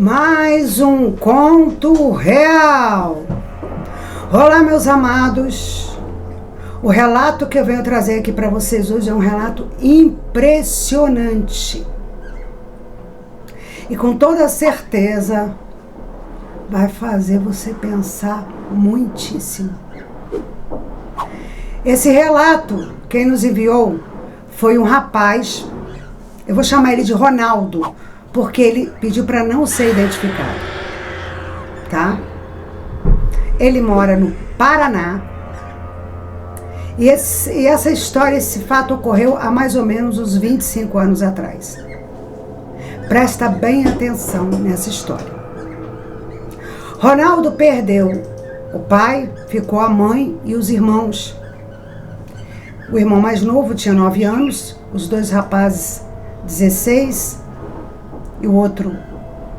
Mais um conto real. Olá, meus amados. O relato que eu venho trazer aqui para vocês hoje é um relato impressionante. E com toda certeza vai fazer você pensar muitíssimo. Esse relato, quem nos enviou foi um rapaz, eu vou chamar ele de Ronaldo, porque ele pediu para não ser identificado, tá? Ele mora no Paraná e essa história, esse fato ocorreu há mais ou menos uns 25 anos atrás. Presta bem atenção nessa história. Ronaldo perdeu o pai, ficou a mãe e os irmãos. O irmão mais novo tinha 9 anos, os dois rapazes 16 e o outro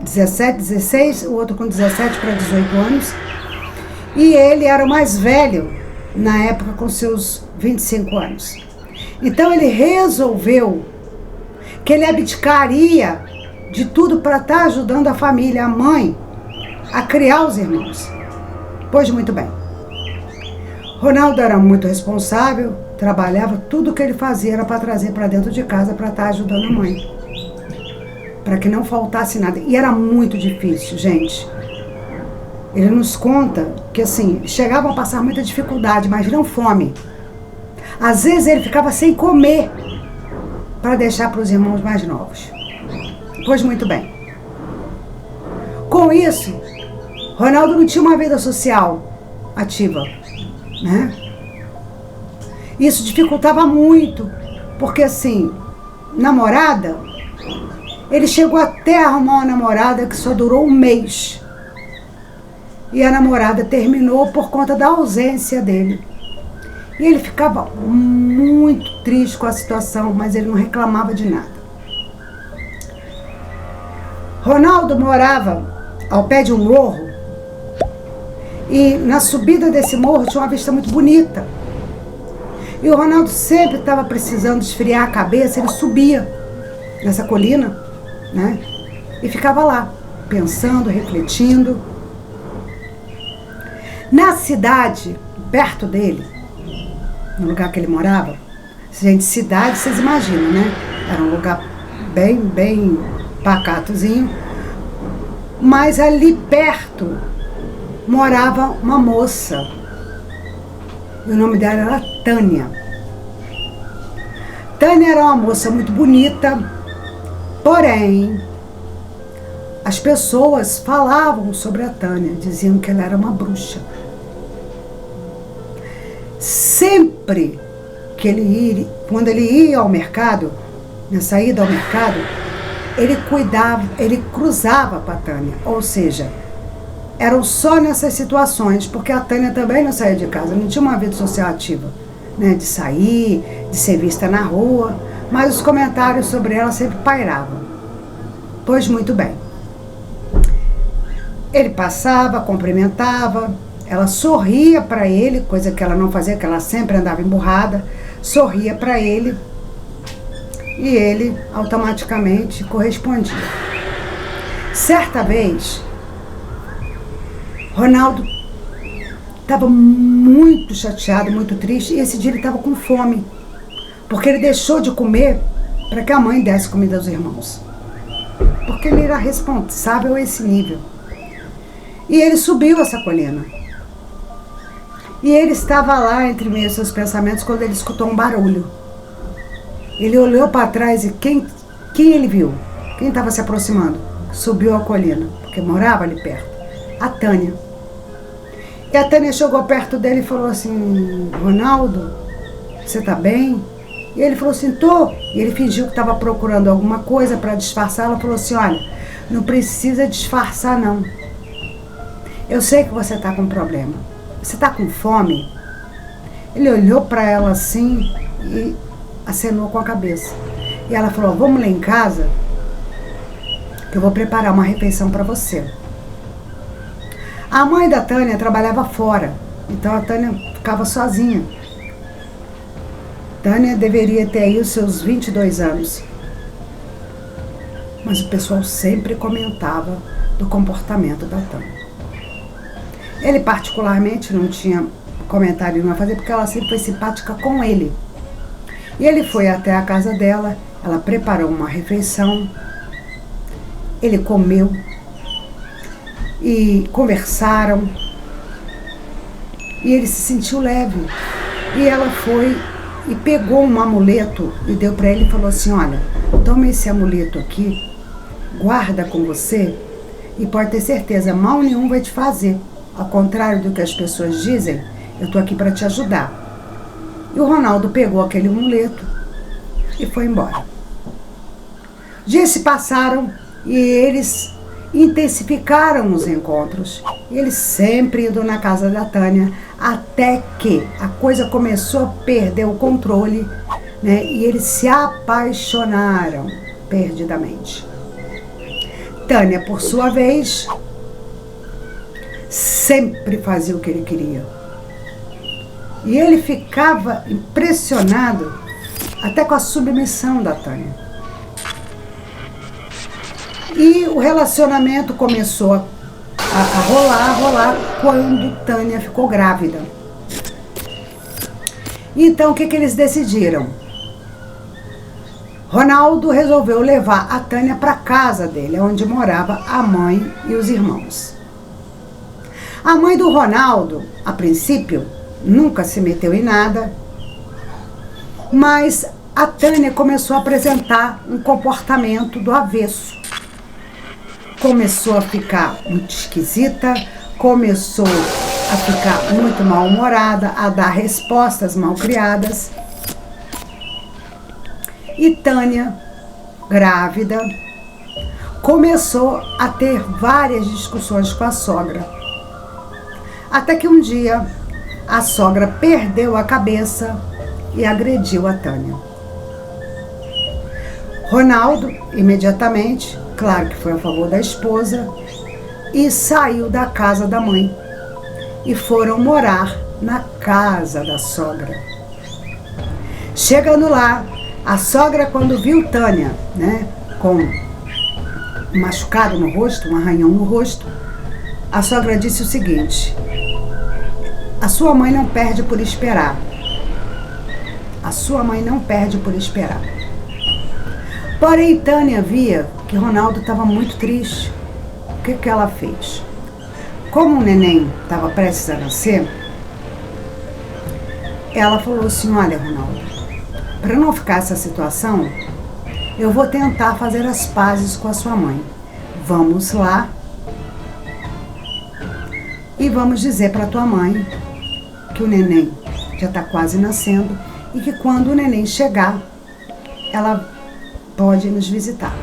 16, o outro com 17 para 18 anos. E ele era o mais velho na época, com seus 25 anos. Então ele resolveu que ele abdicaria de tudo para estar ajudando a família, a mãe, a criar os irmãos. Pois muito bem. Ronaldo era muito responsável, trabalhava, tudo que ele fazia era para trazer para dentro de casa para estar ajudando a mãe, para que não faltasse nada. E era muito difícil, gente. Ele nos conta que, assim, chegavam a passar muita dificuldade, mas não fome. Às vezes ele ficava sem comer para deixar para os irmãos mais novos. Pois muito bem. Com isso, Ronaldo não tinha uma vida social ativa, né? Isso dificultava muito, porque, assim, namorada, ele chegou até a arrumar uma namorada que só durou um mês. E a namorada terminou por conta da ausência dele. E ele ficava muito triste com a situação, mas ele não reclamava de nada. Ronaldo morava ao pé de um morro. E na subida desse morro tinha uma vista muito bonita. E o Ronaldo sempre estava precisando esfriar a cabeça, ele subia nessa colina, né? E ficava lá, pensando, refletindo. Na cidade, perto dele, no lugar que ele morava, gente, cidade, vocês imaginam, né? Era um lugar bem pacatozinho. Mas ali perto morava uma moça. E o nome dela era Tânia. Tânia era uma moça muito bonita, porém, as pessoas falavam sobre a Tânia, diziam que ela era uma bruxa. Sempre que quando ele ia ao mercado, na saída ao mercado, ele cruzava com a Tânia, ou seja, eram só nessas situações, porque a Tânia também não saía de casa, não tinha uma vida social ativa, né, de sair, de ser vista na rua, mas os comentários sobre ela sempre pairavam. Pois muito bem. Ele passava, cumprimentava, ela sorria para ele, coisa que ela não fazia, que ela sempre andava emburrada, sorria para ele e ele automaticamente correspondia. Certa vez, Ronaldo estava muito chateado, muito triste, e esse dia ele estava com fome, porque ele deixou de comer para que a mãe desse comida aos irmãos, porque ele era responsável a esse nível. E ele subiu essa colina. E ele estava lá entre meio aos seus pensamentos quando ele escutou um barulho. Ele olhou para trás e quem ele viu? Quem estava se aproximando? Subiu a colina, porque morava ali perto. A Tânia. E a Tânia chegou perto dele e falou assim: Ronaldo, você está bem? E ele falou assim: tô. E ele fingiu que estava procurando alguma coisa para disfarçar. Ela falou assim: olha, não precisa disfarçar não. Eu sei que você está com problema. Você está com fome? Ele olhou para ela assim e acenou com a cabeça. E ela falou: vamos lá em casa, que eu vou preparar uma refeição para você. A mãe da Tânia trabalhava fora, então a Tânia ficava sozinha. Tânia deveria ter aí os seus 22 anos. mas o pessoal sempre comentava do comportamento da Tânia. Ele particularmente não tinha comentário nenhum a fazer, porque ela sempre foi simpática com ele. E ele foi até a casa dela, ela preparou uma refeição, ele comeu e conversaram, e ele se sentiu leve. E ela foi e pegou um amuleto e deu para ele e falou assim: olha, toma esse amuleto aqui, guarda com você e pode ter certeza, mal nenhum vai te fazer. Ao contrário do que as pessoas dizem, eu estou aqui para te ajudar. E o Ronaldo pegou aquele amuleto e foi embora. Dias se passaram e eles intensificaram os encontros. E eles sempre indo na casa da Tânia, até que a coisa começou a perder o controle, né? E eles se apaixonaram perdidamente. Tânia, por sua vez, sempre fazia o que ele queria. E ele ficava impressionado até com a submissão da Tânia. E o relacionamento começou a rolar quando Tânia ficou grávida. Então o que eles decidiram? Ronaldo resolveu levar a Tânia para casa dele, onde morava a mãe e os irmãos. A mãe do Ronaldo, a princípio, nunca se meteu em nada, mas a Tânia começou a apresentar um comportamento do avesso. Começou a ficar muito esquisita, começou a ficar muito mal-humorada, a dar respostas mal-criadas. E Tânia, grávida, começou a ter várias discussões com a sogra. Até que um dia a sogra perdeu a cabeça e agrediu a Tânia. Ronaldo, imediatamente, claro que foi a favor da esposa, e saiu da casa da mãe e foram morar na casa da sogra. Chegando lá, a sogra, quando viu Tânia, né, com um machucado no rosto, um arranhão no rosto, a sogra disse o seguinte: a sua mãe não perde por esperar. A sua mãe não perde por esperar. Porém, Tânia via que Ronaldo estava muito triste. O que ela fez? Como o neném estava prestes a nascer, ela falou assim: olha, Ronaldo, para não ficar essa situação, eu vou tentar fazer as pazes com a sua mãe. Vamos lá e vamos dizer para tua mãe que o neném já está quase nascendo e que quando o neném chegar, ela pode nos visitar.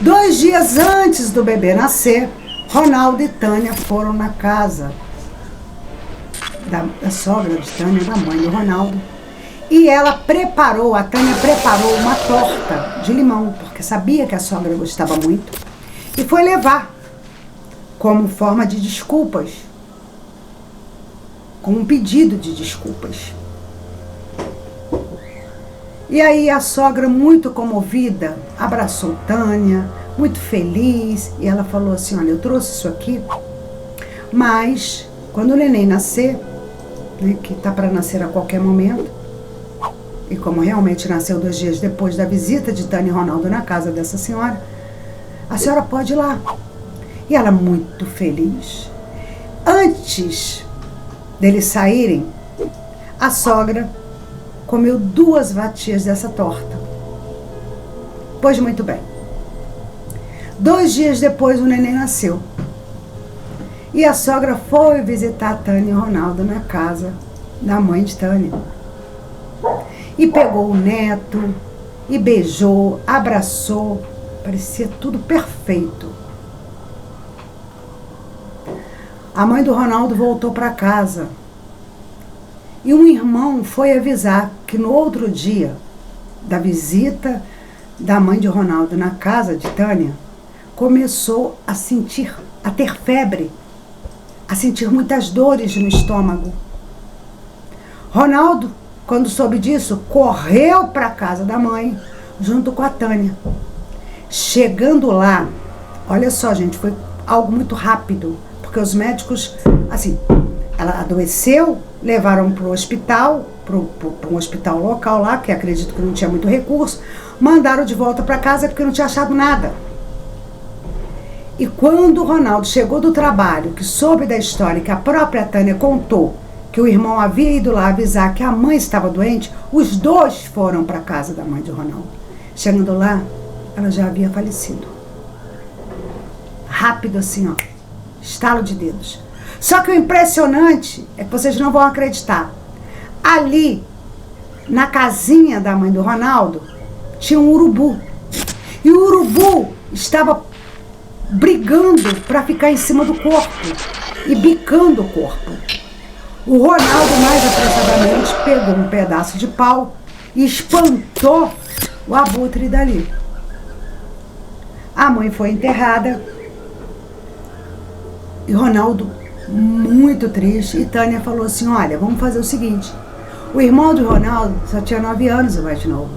2 dias antes do bebê nascer, Ronaldo e Tânia foram na casa da sogra de Tânia, da mãe do Ronaldo, e a Tânia preparou uma torta de limão, porque sabia que a sogra gostava muito, e foi levar como forma de desculpas, com um pedido de desculpas. E aí a sogra, muito comovida, abraçou Tânia, muito feliz, e ela falou assim: olha, eu trouxe isso aqui, mas quando o neném nascer, né, que está para nascer a qualquer momento, e como realmente nasceu 2 dias depois da visita de Tânia e Ronaldo na casa dessa senhora, a senhora pode ir lá. E ela, muito feliz. Antes deles saírem, a sogra comeu 2 fatias dessa torta. Pois muito bem. 2 dias depois o neném nasceu. E a sogra foi visitar Tânia e Ronaldo na casa da mãe de Tânia. E pegou o neto, e beijou, abraçou. Parecia tudo perfeito. A mãe do Ronaldo voltou para casa. E um irmão foi avisar que no outro dia da visita da mãe de Ronaldo na casa de Tânia, começou a ter febre, a sentir muitas dores no estômago. Ronaldo, quando soube disso, correu para a casa da mãe, junto com a Tânia. Chegando lá, olha só, gente, foi algo muito rápido, porque os médicos, assim, ela adoeceu, levaram para o hospital, para um hospital local lá, que acredito que não tinha muito recurso, mandaram de volta para casa porque não tinha achado nada. E quando o Ronaldo chegou do trabalho, que soube da história, que a própria Tânia contou, que o irmão havia ido lá avisar que a mãe estava doente, os dois foram para a casa da mãe de Ronaldo. Chegando lá, ela já havia falecido. Rápido assim, ó, estalo de dedos. Só que o impressionante é que vocês não vão acreditar. Ali, na casinha da mãe do Ronaldo, tinha um urubu. E o urubu estava brigando para ficar em cima do corpo e bicando o corpo. O Ronaldo, mais apressadamente, pegou um pedaço de pau e espantou o abutre dali. A mãe foi enterrada e Ronaldo, muito triste, e Tânia falou assim, olha, vamos fazer o seguinte, o irmão do Ronaldo só tinha 9 anos, o mais novo.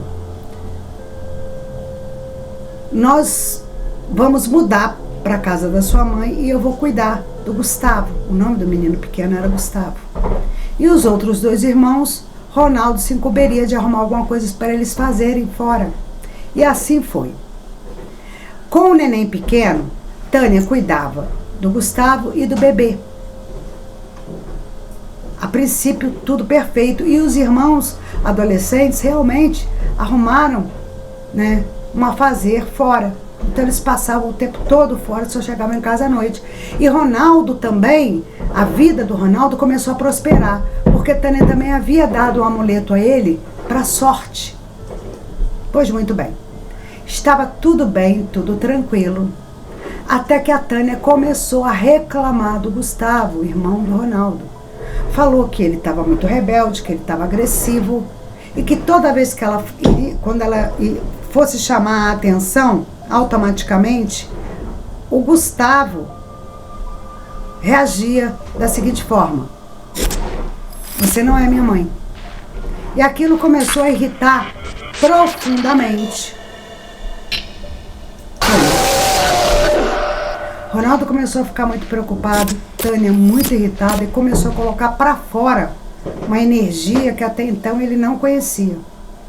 Nós vamos mudar para a casa da sua mãe e eu vou cuidar do Gustavo. O nome do menino pequeno era Gustavo. E os outros 2 irmãos, Ronaldo se incumbiria de arrumar alguma coisa para eles fazerem fora. E assim foi. Com o neném pequeno, Tânia cuidava do Gustavo e do bebê. A princípio, tudo perfeito. E os irmãos adolescentes realmente arrumaram, né, um afazer fora. Então eles passavam o tempo todo fora, só chegavam em casa à noite. E Ronaldo também, a vida do Ronaldo começou a prosperar, porque Tânia também havia dado um amuleto a ele para sorte. Pois muito bem. Estava tudo bem, tudo tranquilo. Até que a Tânia começou a reclamar do Gustavo, o irmão do Ronaldo. Falou que ele estava muito rebelde, que ele estava agressivo e que toda vez que quando ela fosse chamar a atenção, automaticamente, o Gustavo reagia da seguinte forma: você não é minha mãe. E aquilo começou a irritar profundamente. Ronaldo começou a ficar muito preocupado, Tânia muito irritada e começou a colocar para fora uma energia que até então ele não conhecia,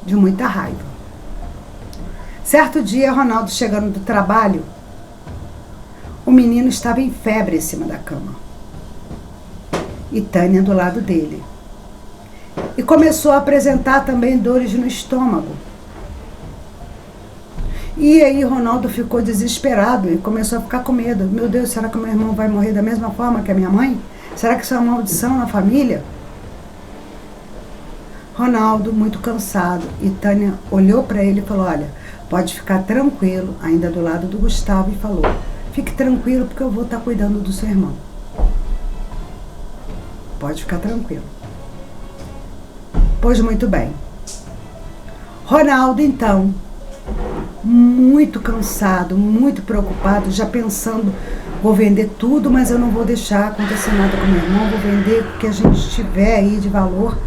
de muita raiva. Certo dia, Ronaldo chegando do trabalho, o menino estava em febre em cima da cama. E Tânia do lado dele. E começou a apresentar também dores no estômago. E aí Ronaldo ficou desesperado e começou a ficar com medo. Meu Deus, será que meu irmão vai morrer da mesma forma que a minha mãe? Será que isso é uma maldição na família? Ronaldo, muito cansado, e Tânia olhou para ele e falou, olha, pode ficar tranquilo, ainda do lado do Gustavo, e falou, fique tranquilo porque eu vou estar cuidando do seu irmão. Pode ficar tranquilo. Pois muito bem. Ronaldo, então, muito cansado, muito preocupado, já pensando, vou vender tudo, mas eu não vou deixar acontecer nada com meu irmão, vou vender o que a gente tiver aí de valor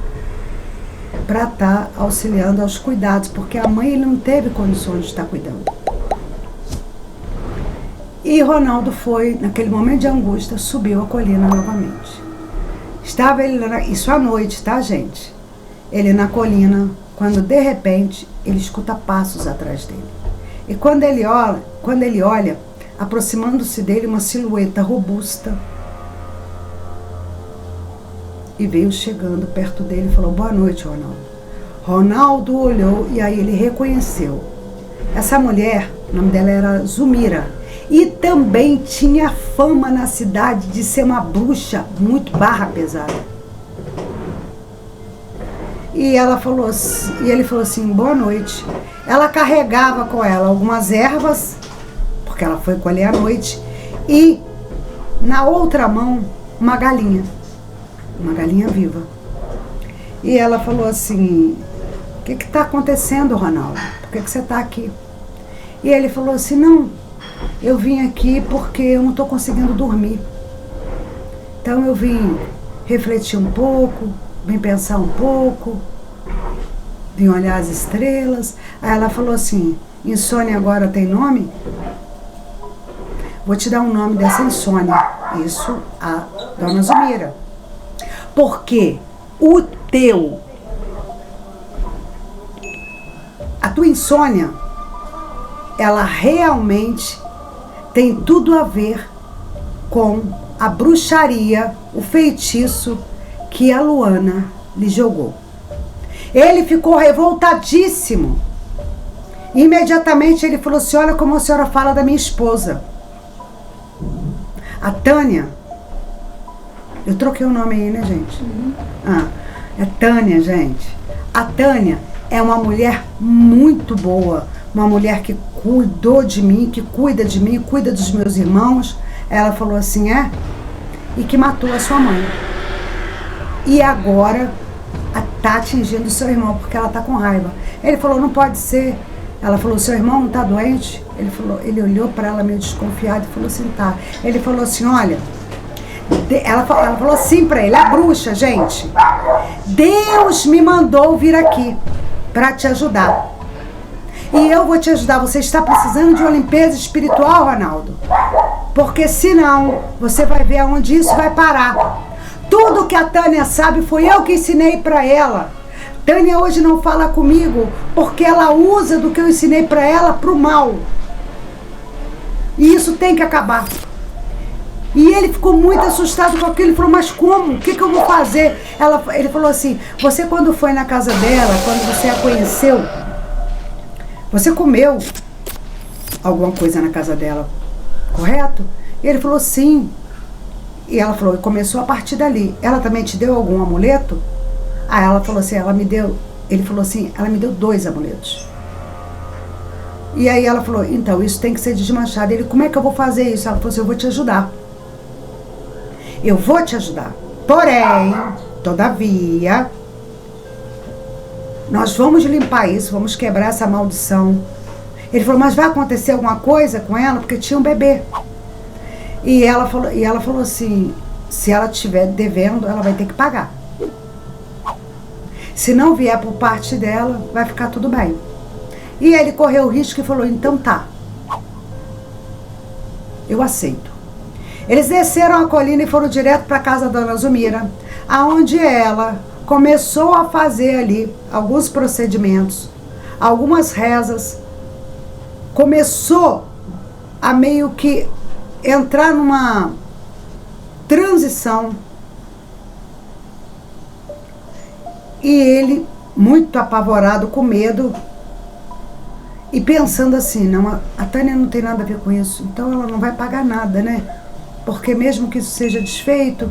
para estar auxiliando aos cuidados, porque a mãe ele não teve condições de estar cuidando. E Ronaldo foi, naquele momento de angústia, subiu a colina novamente. Estava ele, isso à noite, tá, gente? Ele na colina, quando de repente ele escuta passos atrás dele. E quando ele olha, aproximando-se dele uma silhueta robusta, e veio chegando perto dele e falou, boa noite, Ronaldo. Ronaldo olhou e aí ele reconheceu. Essa mulher, o nome dela era Zumira, e também tinha fama na cidade de ser uma bruxa muito barra pesada. E ele falou assim, boa noite. Ela carregava com ela algumas ervas, porque ela foi colher à noite, e na outra mão uma galinha viva. E ela falou assim, o que está acontecendo, Ronaldo? Por que você está aqui? E ele falou assim, não, eu vim aqui porque eu não estou conseguindo dormir. Então eu vim refletir um pouco, vim pensar um pouco, vim olhar as estrelas. Aí ela falou assim, insônia agora tem nome? Vou te dar um nome dessa insônia. Isso, a dona Zumira. Porque a tua insônia, ela realmente tem tudo a ver com a bruxaria, o feitiço que a Luana lhe jogou. Ele ficou revoltadíssimo. Imediatamente ele falou assim, olha como a senhora fala da minha esposa. A Tânia, eu troquei o nome aí, né, gente? É Tânia, gente. A Tânia é uma mulher muito boa, uma mulher que cuidou de mim, que cuida de mim, cuida dos meus irmãos. Ela falou assim, e que matou a sua mãe. E agora tá atingindo o seu irmão, porque ela tá com raiva. Ele falou, não pode ser. Ela falou, seu irmão não tá doente? Ele olhou para ela meio desconfiado e falou assim, tá. Ele falou assim, olha, ela falou assim para ele, a bruxa, gente, Deus me mandou vir aqui para te ajudar. E eu vou te ajudar. Você está precisando de uma limpeza espiritual, Ronaldo? Porque senão, você vai ver aonde isso vai parar. Tudo que a Tânia sabe foi eu que ensinei para ela. Tânia hoje não fala comigo porque ela usa do que eu ensinei para ela pro mal. E isso tem que acabar. E ele ficou muito assustado com aquilo. Ele falou, mas como? O que eu vou fazer? Ele falou assim, você quando foi na casa dela, quando você a conheceu, você comeu alguma coisa na casa dela, correto? E ele falou, sim. E ela falou, começou a partir dali. Ela também te deu algum amuleto? Aí ela falou assim, ele falou assim, ela me deu 2 amuletos. E aí ela falou, então, isso tem que ser desmanchado. Ele, como é que eu vou fazer isso? Ela falou assim, eu vou te ajudar. Eu vou te ajudar. Porém, todavia, nós vamos limpar isso, vamos quebrar essa maldição. Ele falou, mas vai acontecer alguma coisa com ela? Porque tinha um bebê. E ela falou assim, se ela estiver devendo, ela vai ter que pagar. Se não vier por parte dela, vai ficar tudo bem. E ele correu o risco e falou, então tá. Eu aceito. Eles desceram a colina e foram direto para a casa da dona Zumira, aonde ela começou a fazer ali alguns procedimentos, algumas rezas. Começou a meio que entrar numa transição. E ele, muito apavorado, com medo, e pensando assim, não, a Tânia não tem nada a ver com isso, então ela não vai pagar nada, né? Porque mesmo que isso seja desfeito,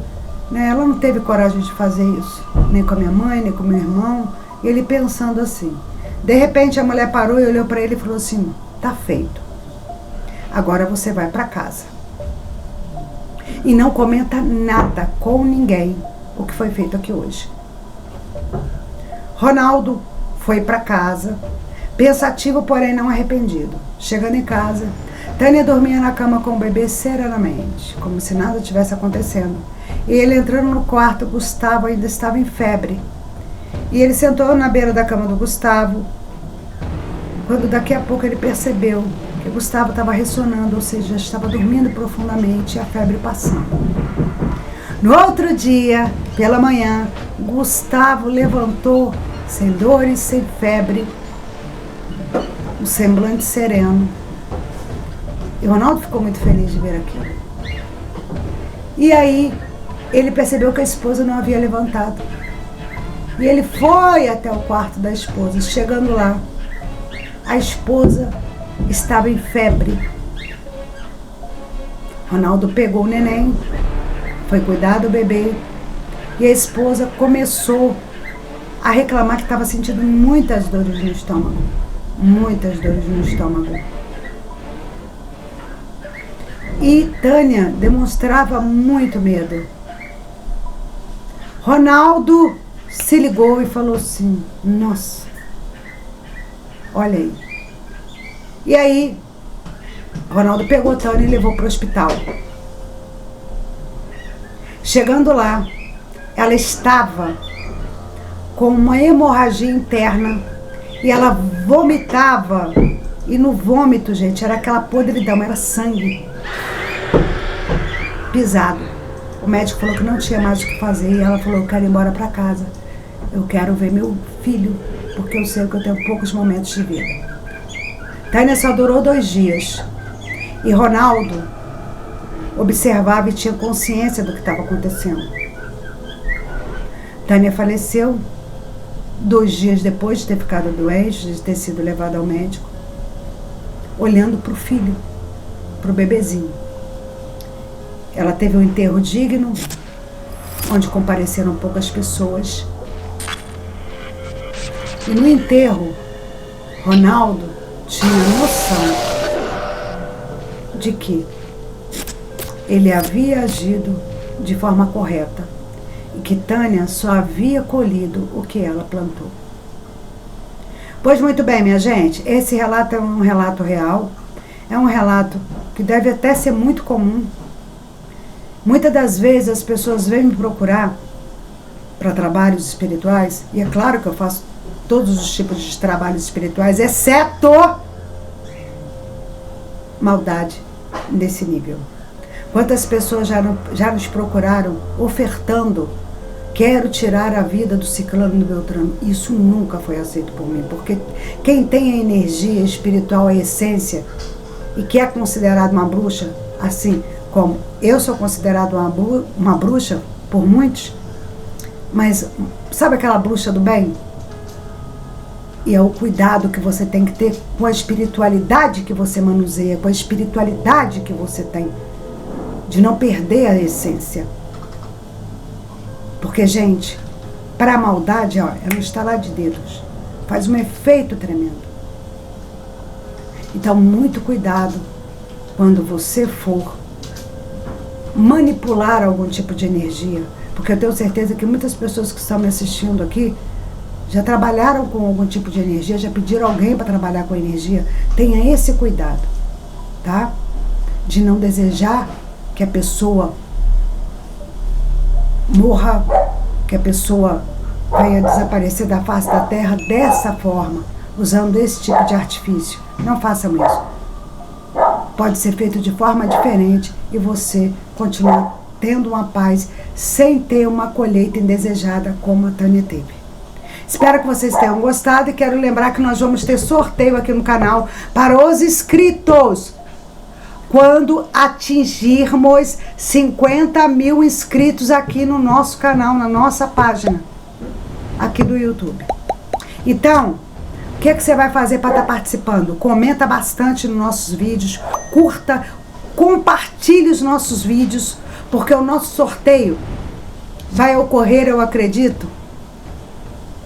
né, ela não teve coragem de fazer isso, nem com a minha mãe, nem com meu irmão. E ele pensando assim. De repente a mulher parou e olhou para ele e falou assim, tá feito. Agora você vai para casa. E não comenta nada com ninguém o que foi feito aqui hoje. Ronaldo foi para casa, pensativo, porém não arrependido. Chegando em casa, Tânia dormia na cama com o bebê serenamente, como se nada tivesse acontecendo. E ele entrando no quarto, Gustavo ainda estava em febre. E ele sentou na beira da cama do Gustavo, quando daqui a pouco ele percebeu que Gustavo estava ressonando, ou seja, estava dormindo profundamente e a febre passando. No outro dia, pela manhã, Gustavo levantou, sem dores, sem febre, um semblante sereno. E Ronaldo ficou muito feliz de ver aquilo. E aí, ele percebeu que a esposa não havia levantado. E ele foi até o quarto da esposa. Chegando lá, a esposa estava em febre. Ronaldo pegou o neném, foi cuidar do bebê. E a esposa começou a reclamar que estava sentindo muitas dores no estômago. Muitas dores no estômago. E Tânia demonstrava muito medo. Ronaldo se ligou e falou assim, nossa, olha aí. E aí, Ronaldo pegou Tânia e levou para o hospital. Chegando lá, ela estava com uma hemorragia interna E ela vomitava. E no vômito, gente, era aquela podridão, era sangue pisado. O médico falou que não tinha mais o que fazer e ela falou: eu quero ir embora para casa. Eu quero ver meu filho, porque eu sei que eu tenho poucos momentos de vida. Tânia só durou 2 dias. E Ronaldo observava e tinha consciência do que estava acontecendo. Tânia faleceu 2 dias depois de ter ficado doente, de ter sido levada ao médico, olhando para o filho, para o bebezinho. Ela teve um enterro digno, onde compareceram poucas pessoas. E no enterro, Ronaldo tinha noção de que ele havia agido de forma correta e que Tânia só havia colhido o que ela plantou. Pois muito bem, minha gente, esse relato é um relato real, é um relato que deve até ser muito comum. Muitas das vezes as pessoas vêm me procurar para trabalhos espirituais, e é claro que eu faço todos os tipos de trabalhos espirituais, exceto maldade nesse nível. Quantas pessoas já nos procuraram ofertando: quero tirar a vida do ciclano e do Beltrano. Isso nunca foi aceito por mim, porque quem tem a energia espiritual, a essência, e que é considerado uma bruxa, assim como eu sou considerado uma bruxa por muitos, mas sabe aquela bruxa do bem? E é o cuidado que você tem que ter com a espiritualidade que você manuseia, com a espiritualidade que você tem, de não perder a essência. Porque, gente, para a maldade, ó, é um estalar de dedos. Faz um efeito tremendo. Então, muito cuidado quando você for manipular algum tipo de energia. Porque eu tenho certeza que muitas pessoas que estão me assistindo aqui já trabalharam com algum tipo de energia, já pediram alguém para trabalhar com energia. Tenha esse cuidado, tá? De não desejar que a pessoa morra, que a pessoa venha desaparecer da face da terra dessa forma, usando esse tipo de artifício. Não façam isso. Pode ser feito de forma diferente e você continuar tendo uma paz sem ter uma colheita indesejada como a Tânia teve. Espero que vocês tenham gostado e quero lembrar que nós vamos ter sorteio aqui no canal para os inscritos. Quando atingirmos 50 mil inscritos aqui no nosso canal, na nossa página, aqui do YouTube. Então, o que você vai fazer para estar participando? Comenta bastante nos nossos vídeos, curta, compartilhe os nossos vídeos, porque o nosso sorteio vai ocorrer, eu acredito,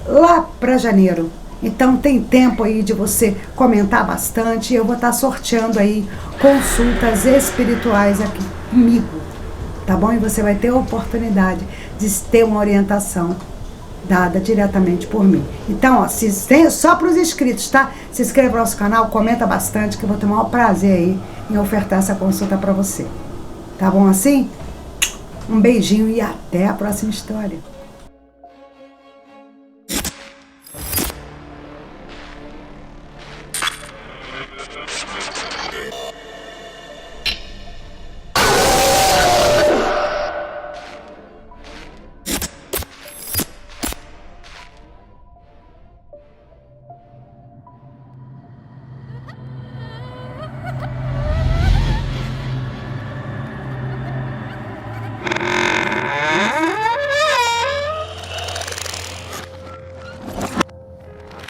lá para janeiro. Então tem tempo aí de você comentar bastante. Eu vou estar sorteando aí consultas espirituais aqui comigo, tá bom? E você vai ter a oportunidade de ter uma orientação dada diretamente por mim. Então, ó, só para os inscritos, tá? Se inscreva no nosso canal, comenta bastante, que eu vou ter o maior prazer aí em ofertar essa consulta para você. Tá bom assim? Um beijinho e até a próxima história.